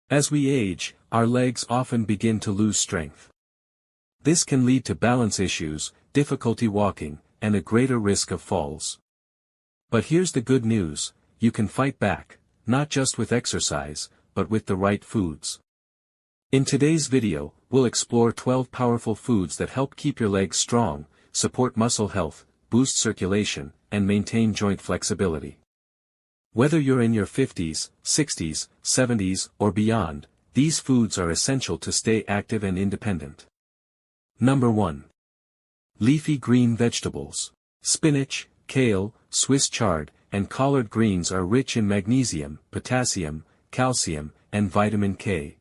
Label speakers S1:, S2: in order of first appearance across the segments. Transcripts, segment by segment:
S1: As we age, our legs often begin to lose strength. This can lead to balance issues, difficulty walking, and a greater risk of falls. But here's the good news: you can fight back, not just with exercise, but with the right foods. In today's video, we'll explore 12 powerful foods that help keep your legs strong, support muscle health, boost circulation, and maintain joint flexibility. Whether you're in your 50s, 60s, 70s, or beyond, these foods are essential to stay active and independent. Number 1. Leafy green vegetables. Spinach, kale, Swiss chard, and collard greens are rich in magnesium, potassium, calcium, and vitamin K.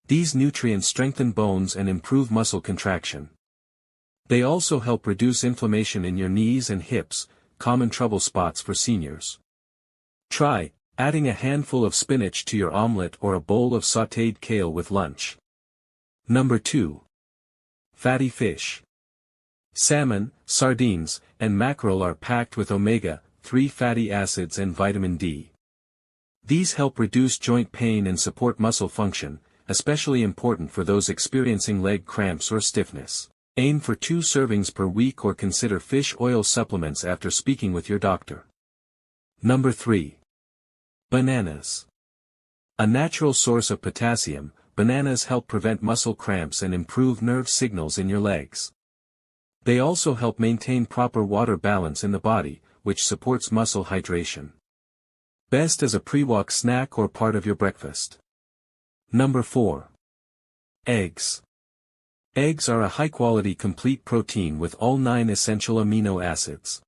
S1: These nutrients strengthen bones and improve muscle contraction. They also help reduce inflammation in your knees and hips, common trouble spots for seniors. Try adding a handful of spinach to your omelette or a bowl of sautéed kale with lunch. Number 2. Fatty fish. Salmon, sardines, and mackerel are packed with omega-3 fatty acids and vitamin D. These help reduce joint pain and support muscle function, especially important for those experiencing leg cramps or stiffness. Aim for 2 servings per week or consider fish oil supplements after speaking with your doctor. Number 3. Bananas. A natural source of potassium, bananas help prevent muscle cramps and improve nerve signals in your legs. They also help maintain proper water balance in the body, which supports muscle hydration. Best as a pre-walk snack or part of your breakfast. Number 4. Eggs. Eggs are a high-quality complete protein with all 9 essential amino acids.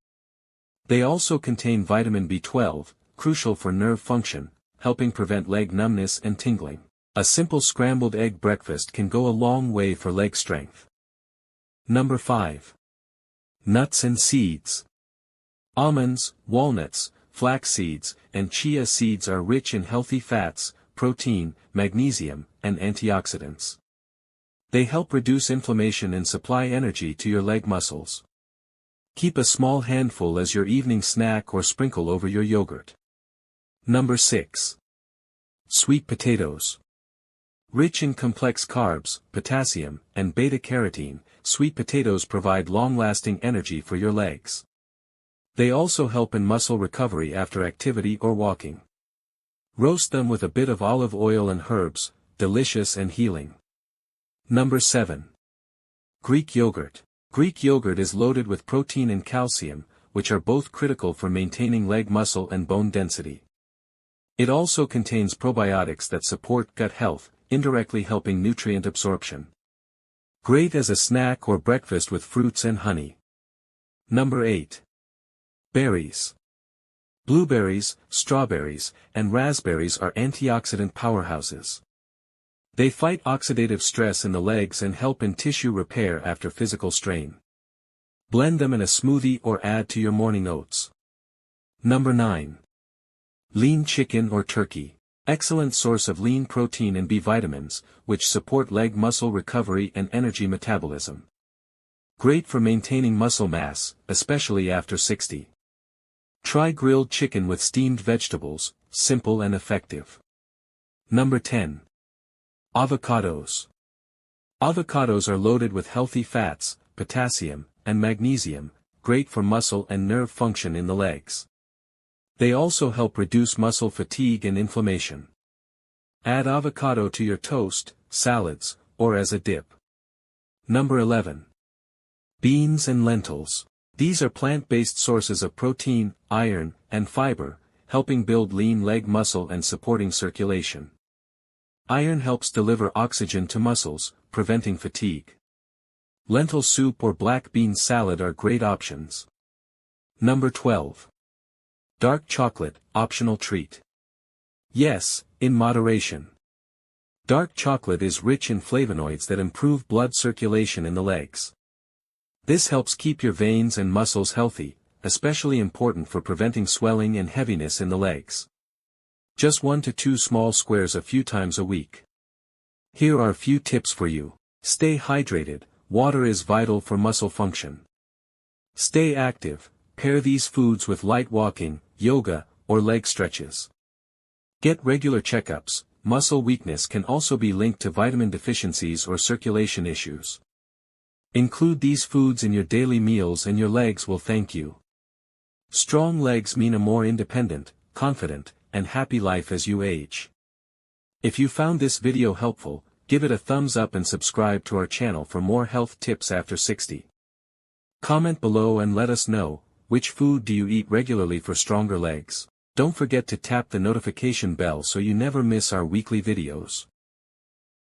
S1: They also contain vitamin B12, crucial for nerve function, helping prevent leg numbness and tingling. A simple scrambled egg breakfast can go a long way for leg strength. Number 5. Nuts and seeds. Almonds, walnuts, flax seeds, and chia seeds are rich in healthy fats, protein, magnesium, and antioxidants. They help reduce inflammation and supply energy to your leg muscles. Keep a small handful as your evening snack or sprinkle over your yogurt. Number 6. Sweet potatoes. Rich in complex carbs, potassium, and beta-carotene, sweet potatoes provide long-lasting energy for your legs. They also help in muscle recovery after activity or walking. Roast them with a bit of olive oil and herbs, delicious and healing. Number 7. Greek yogurt. Greek yogurt is loaded with protein and calcium, which are both critical for maintaining leg muscle and bone density. It also contains probiotics that support gut health, indirectly helping nutrient absorption. Great as a snack or breakfast with fruits and honey. Number 8. Berries. Blueberries, strawberries, and raspberries are antioxidant powerhouses. They fight oxidative stress in the legs and help in tissue repair after physical strain. Blend them in a smoothie or add to your morning oats. Number 9. Lean chicken or turkey. Excellent source of lean protein and B vitamins, which support leg muscle recovery and energy metabolism. Great for maintaining muscle mass, especially after 60. Try grilled chicken with steamed vegetables, simple and effective. Number 10. Avocados. Avocados are loaded with healthy fats, potassium, and magnesium, great for muscle and nerve function in the legs. They also help reduce muscle fatigue and inflammation. Add avocado to your toast, salads, or as a dip. Number 11. Beans and lentils. These are plant-based sources of protein, iron, and fiber, helping build lean leg muscle and supporting circulation. Iron helps deliver oxygen to muscles, preventing fatigue. Lentil soup or black bean salad are great options. Number 12. Dark chocolate, optional treat. Yes, in moderation. Dark chocolate is rich in flavonoids that improve blood circulation in the legs. This helps keep your veins and muscles healthy, especially important for preventing swelling and heaviness in the legs. Just 1 to 2 small squares a few times a week. Here are a few tips for you. Stay hydrated, water is vital for muscle function. Stay active, pair these foods with light walking, yoga, or leg stretches. Get regular checkups, muscle weakness can also be linked to vitamin deficiencies or circulation issues. Include these foods in your daily meals and your legs will thank you. Strong legs mean a more independent, confident, and happy life as you age. If you found this video helpful, give it a thumbs up and subscribe to our channel for more health tips after 60. Comment below and let us know, which food do you eat regularly for stronger legs? Don't forget to tap the notification bell so you never miss our weekly videos.